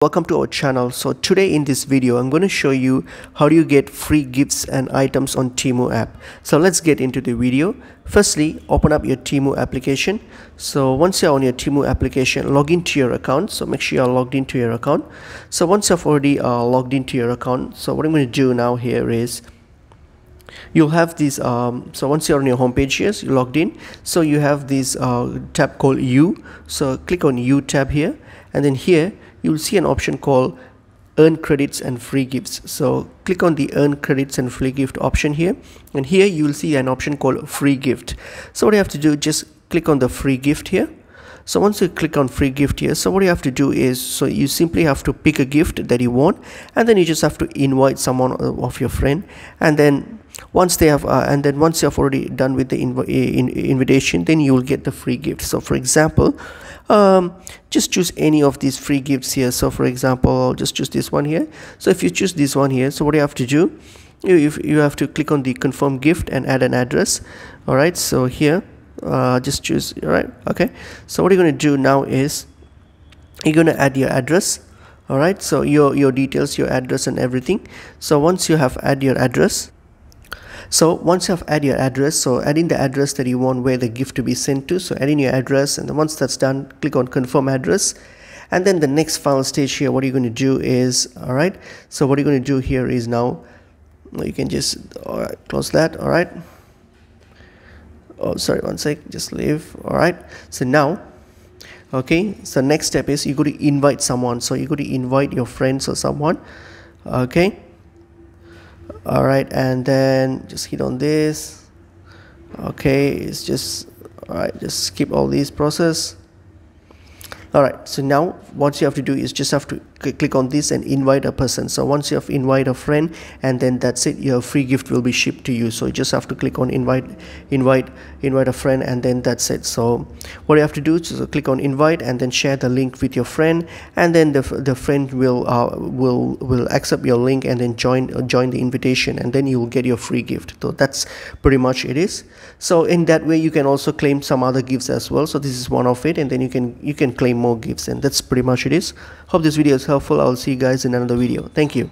Welcome to our channel. So today in this video I'm going to show you how do you get free gifts and items on Temu app. So let's get into the video. Firstly, open up your Temu application. So once you're on your Temu application, log into your account. So make sure you're logged into your account. So once you've already logged into your account, so what I'm going to do now here is you'll have this so once you're on your home page here, so you're logged in, so you have this tab called U. So click on U tab here, and then here you will see an option called earn credits and free gifts. So click on the earn credits and free gift option here, and here you will see an option called free gift. So what you have to do, just click on the free gift here. So once you click on free gift here, so what you have to do is, so you simply have to pick a gift that you want, and then you just have to invite someone of your friend, and then once they have once you have already done with the invitation, then you will get the free gift. So for example, just choose any of these free gifts here. So for example, I'll just choose this one here. So if you choose this one here, so what you have to do, you have to click on the confirm gift and add an address. All right, so here just choose. All right, okay, so what you're going to do now is you're going to add your address. All right, so your details, your address and everything. So once you have add your address, so once you have add your address, so add in the address that you want where the gift to be sent to. So add in your address, and then once that's done, click on confirm address. And then the next final stage here, what you're going to do is, all right, so what you're going to do here is now you can just close that. All right, oh sorry, one sec, just leave. All right, so now okay, so next step is you go to invite someone. So you go to invite your friends or someone. Okay, all right, and then just hit on this. Okay, it's just all right, just skip all these process. All right, so now what you have to do is just have to click on this and invite a person. So once you have invite a friend, and then that's it, your free gift will be shipped to you. So you just have to click on invite a friend, and then that's it. So what you have to do is just click on invite and then share the link with your friend, and then the friend will accept your link and then join the invitation, and then you will get your free gift. So that's pretty much it is. So in that way you can also claim some other gifts as well. So this is one of it, and then you can claim more gifts, and that's pretty much it is. Hope this video is helpful. I'll see you guys in another video. Thank you.